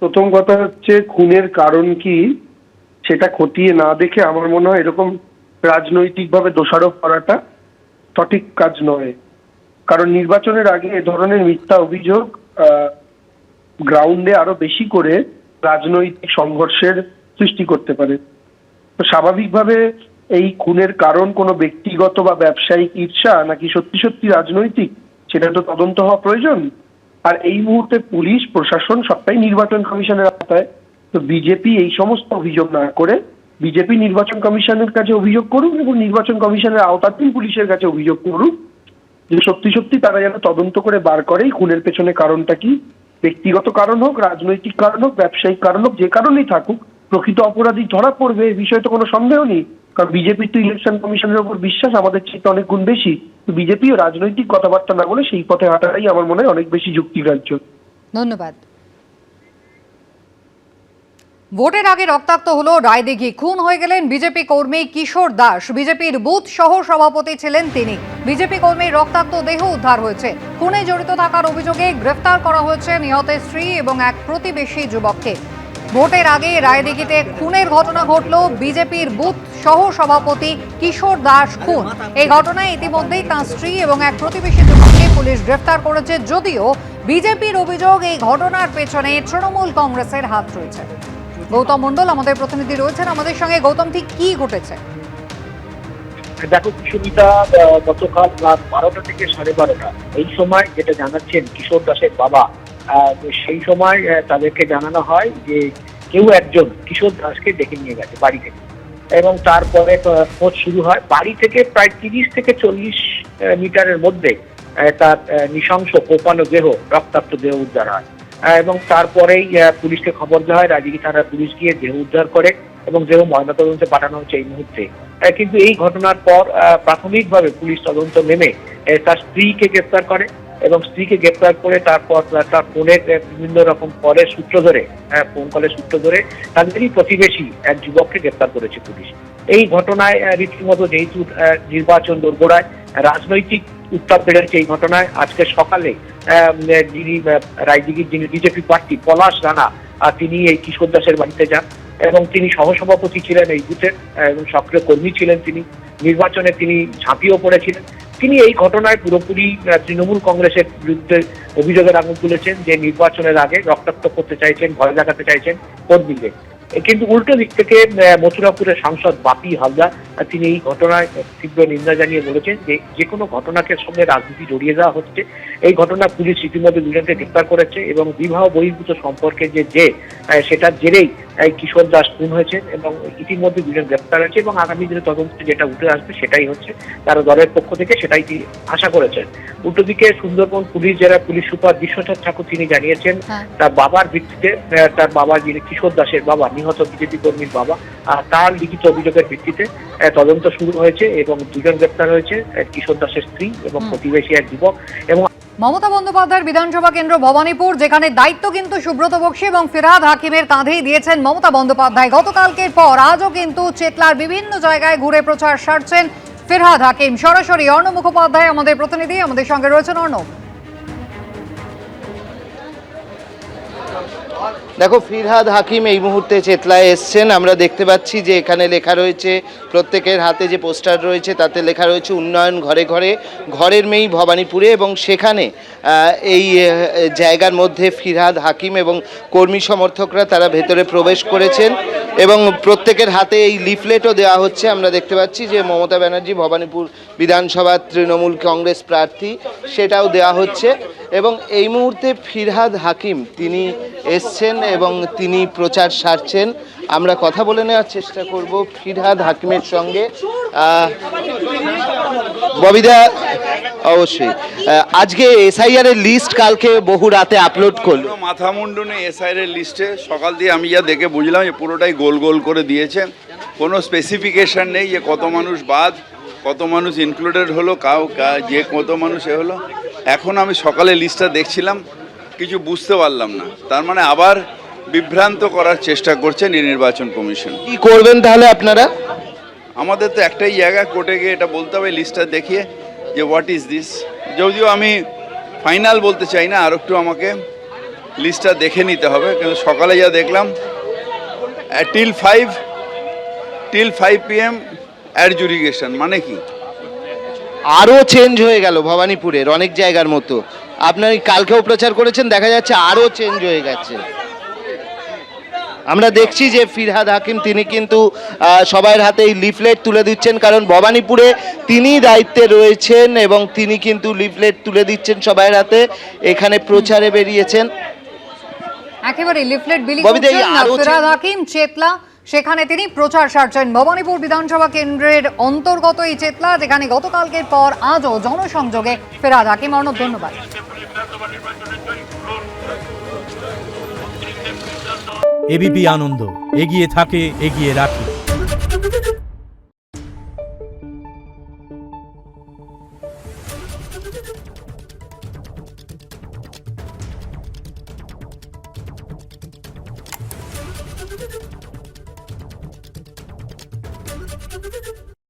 প্রথম কথা হচ্ছে খুনের কারণ কি সেটা খতিয়ে না দেখে আমার মনে হয় এরকম রাজনৈতিকভাবে দোষারোপ করাটা সঠিক কাজ নয়। কারণ নির্বাচনের আগে এ ধরনের মিথ্যা অভিযোগ গ্রাউন্ডে আরো বেশি করে রাজনৈতিক সংঘর্ষের সৃষ্টি করতে পারে। তো স্বাভাবিকভাবে এই খুনের কারণ কোনো ব্যক্তিগত বা ব্যবসায়িক ঈর্ষা নাকি সত্যি সত্যি রাজনৈতিক, সেটা তো তদন্ত হওয়া প্রয়োজন। আর এই মুহূর্তে পুলিশ প্রশাসন সবটাই নির্বাচন কমিশনের আওতায়। তো বিজেপি এই সমস্ত অভিযোগ না করে বিজেপি নির্বাচন কমিশনের কাছে অভিযোগ করুক এবং নির্বাচন কমিশনের আওতাধীন পুলিশের কাছে অভিযোগ করুক যে সত্যি সত্যি তারা যেন তদন্ত করে বার করে এই খুনের পেছনে কারণটা কি। ব্যক্তিগত কারণ হোক, রাজনৈতিক কারণ হোক, ব্যবসায়িক কারণ হোক, যে কারণেই থাকুক, প্রকৃত অপরাধী ধরা পড়বে, এই বিষয়ে তো কোনো সন্দেহ নেই। কারণ বিজেপির তো ইলেকশন কমিশনের উপর বিশ্বাস আমাদের চেয়ে অনেক গুণ বেশি। তো বিজেপিও রাজনৈতিক কথাবার্তা না বলে সেই পথে হাঁটাটাই আমার মনে হয় অনেক বেশি যুক্তিগ্রাহ্য। ধন্যবাদ। ভোটের আগে রক্তাক্ত হলো রায়দিঘি, খুন হয়ে গেলেন বিজেপি কর্মী কিশোর দাস। বিজেপির বুথ সহ সভাপতি ছিলেন তিনি। বিজেপি কর্মীর রক্তাক্ত দেহ উদ্ধার হয়েছে। খুনে জড়িত থাকার অভিযোগে গ্রেফতার করা হয়েছে নিহতের স্ত্রী এবং এক প্রতিবেশী যুবককে। ভোটের আগে রায়দিঘিতে খুনের ঘটনা ঘটল। বিজেপির বুথ সহ সভাপতি কিশোর দাস খুন। এই ঘটনায় ইতিমধ্যেই তাঁর স্ত্রী এবং এক প্রতিবেশী যুবককে পুলিশ গ্রেফতার করেছে। যদিও বিজেপির অভিযোগ এই ঘটনার পেছনে তৃণমূল কংগ্রেসের হাত রয়েছে। গৌতম মণ্ডল আমাদের প্রতিনিধি রয়েছেন আমাদের সঙ্গে। গৌতম, ঠিক কি ঘটেছে? দেখো কিশোরীটা গতকাল রাত 12টা থেকে 12:30 এই সময় যেটা জানাচ্ছেন কিশোর দাসের বাবা, সেই সময় তাদেরকে জানানো হয় যে কেউ একজন কিশোর দাসকে ডেকে নিয়ে গেছে বাড়ি থেকে, এবং তারপরে খোঁজ শুরু হয়। বাড়ি থেকে প্রায় 30 থেকে 40 মিটারের মধ্যে তার নৃশংস কোপানো দেহ, রক্তাক্ত দেহ উদ্ধার হয়। এবং তারপরেই পুলিশকে খবর দেওয়া হয়। রাজগীর থানার পুলিশ গিয়ে দেহ উদ্ধার করে এবং দেহ ময়নাতদন্তে পাঠানো হচ্ছে এই মুহূর্তে। কিন্তু এই ঘটনার পর প্রাথমিকভাবে পুলিশ তদন্ত নেমে তার স্ত্রীকে গ্রেপ্তার করে এবং স্ত্রীকে গ্রেপ্তার করে তারপর তার ফোনের বিভিন্ন রকম কলের সূত্র ধরে, ফোন কলের সূত্র ধরে তাদেরই প্রতিবেশী এক যুবককে গ্রেপ্তার করেছে পুলিশ। এই ঘটনায় রীতিমতো যেহেতু নির্বাচন দোরগোড়ায়, রাজনৈতিক উত্তাপ বেড়েছে এই ঘটনায়। আজকে সকালে যিনি রায়দিঘির যিনি বিজেপি প্রার্থী পলাশ রানা, তিনি এই কিশোর দাসের বাড়িতে যান এবং তিনি সহসভাপতি ছিলেন এই বুথের এবং সক্রিয় কর্মী ছিলেন। তিনি নির্বাচনে তিনি ঝাঁপিয়েও পড়েছিলেন। তিনি এই ঘটনায় পুরোপুরি তৃণমূল কংগ্রেসের বিরুদ্ধে অভিযোগের আঙুল তুলেছেন যে নির্বাচনের আগে রক্তাক্ত করতে চাইছেন, ভয় দেখাতে চাইছেন কর্মীদের। কিন্তু উল্টো দিক থেকে মথুরাপুরের সাংসদ বাপি হালদার তিনি এই ঘটনায় তীব্র নিন্দা জানিয়ে বলেছেন যে যে কোনো ঘটনাকে সঙ্গে রাজনীতি জড়িয়ে দেওয়া হচ্ছে। এই ঘটনা পুলিশ ইতিমধ্যে দুজনকে গ্রেপ্তার করেছে এবং বিবাহ বহির্ভূত সম্পর্কে যে সেটার জেরেই কিশোর দাস খুন হয়েছে এবং ইতিমধ্যে দুজন গ্রেপ্তার হয়েছে এবং আগামী দিনে তদন্তে যেটা উঠে আসবে সেটাই হচ্ছে তারা দলের পক্ষ থেকে সেটাই আশা করেছেন। উল্টো দিকে সুন্দরবন পুলিশ জেলা পুলিশ সুপার বিশ্বনাথ ঠাকুর তিনি জানিয়েছেন তার বাবার ভিত্তিতে, তার বাবা যিনি কিশোর দাসের বাবা, নিহত বিজেপি কর্মীর বাবা, তার লিখিত অভিযোগের ভিত্তিতে তদন্ত শুরু হয়েছে এবং দুজন গ্রেপ্তার হয়েছে, কিশোর দাসের স্ত্রী এবং প্রতিবেশী এক যুবক। এবং মমতা বন্দ্যোপাধ্যায়ের বিধানসভা কেন্দ্র ভবানীপুর, যেখানে দায়িত্ব কিন্তু সুব্রত বক্সী এবং ফিরহাদ হাকিমের কাঁধেই দিয়েছেন মমতা বন্দ্যোপাধ্যায়। গতকালকের পর আজও কিন্তু চেতলার বিভিন্ন জায়গায় ঘুরে প্রচার সারছেন ফিরহাদ হাকিম। সরাসরি অর্ণব মুখোপাধ্যায় আমাদের প্রতিনিধি, আমাদের সঙ্গে রয়েছেন অর্ণব। দেখো, ফিরহাদ হাকিম এই মুহূর্তে চেতলায় এসছেন। আমরা দেখতে পাচ্ছি যে এখানে লেখা রয়েছে, প্রত্যেকের হাতে যে পোস্টার রয়েছে তাতে লেখা রয়েছে উন্নয়ন ঘরে ঘরে, ঘরের মেয়েই ভবানীপুরে। এবং সেখানে এই জায়গার মধ্যে ফিরহাদ হাকিম এবং কর্মী সমর্থকরা তারা ভেতরে প্রবেশ করেছেন এবং প্রত্যেকের হাতে এই লিফলেটও দেওয়া হচ্ছে। আমরা দেখতে পাচ্ছি যে মমতা ব্যানার্জি ভবানীপুর বিধানসভা তৃণমূল কংগ্রেস প্রার্থী, সেটাও দেওয়া হচ্ছে। এবং এই মুহূর্তে ফিরহাদ হাকিম তিনি এসছেন এবং তিনি প্রচার সারছেন। আমরা কথা বলে নেওয়ার চেষ্টা করব ফিরহাদ হাকিমের সঙ্গে। ববিদা, অবশ্যই আজকে এসআইআর এর লিস্ট কালকে বহু রাতে আপলোড করলো। মাথা মুন্ডু নেই এসআইআর এর লিস্টে। সকাল দিয়ে আমি যা দেখে বুঝলাম যে পুরোটাই গোল গোল করে দিয়েছে, কোনো স্পেসিফিকেশন নেই যে কত মানুষ বাদ, কত মানুষ ইনক্লুডেড হলো, যে কত মানুষ এ হলো। এখন আমি সকালে লিস্টটা দেখছিলাম, কিছু বুঝতে পারলাম না। তার মানে আবার বিভ্রান্ত করার চেষ্টা করছেন এই নির্বাচন কমিশন। কি করবেন তাহলে আপনারা? আমাদের তো একটাই জায়গা, কোর্টে গিয়ে এটা বলতে হবে লিস্টটা দেখিয়ে যে হোয়াট ইজ দিস। যদিও আমি ফাইনাল বলতে চাই না, আর একটু আমাকে লিস্টটা দেখে নিতে হবে, কিন্তু সকালে যা দেখলাম টিল 5 PM অ্যাডজুডিকেশন মানে কি? আরও চেঞ্জ হয়ে গেল ভবানীপুরের অনেক জায়গার মতো। আপনার কালকেও প্রচার করেছেন, দেখা যাচ্ছে আরও চেঞ্জ হয়ে গেছে। আমরা দেখছি যে ফিরহাদ হাকিম তিনি কিন্তু সবার হাতেই লিফলেট তুলে দিচ্ছেন, কারণ ভবানীপুরে তিনি দায়িত্বে রয়েছেন এবং তিনি কিন্তু লিফলেট তুলে দিচ্ছেন সবার হাতে, এখানে প্রচারে বেরিয়েছেন। একেবারে লিফলেট বিলি ববিতা, এই করছেন আরো ফিরহাদ হাকিম চেতলা, সেখানে তিনি প্রচার সারছেন। ভবানীপুর বিধানসভা কেন্দ্রের অন্তর্গত এই চেতলা, যেখানে গতকালকের পর আজও জনসংযোগে ফিরহাদ হাকিম। অর্ণব, ধন্যবাদ। এবিপি আনন্দ, এগিয়ে থাকে, এগিয়ে রাখে।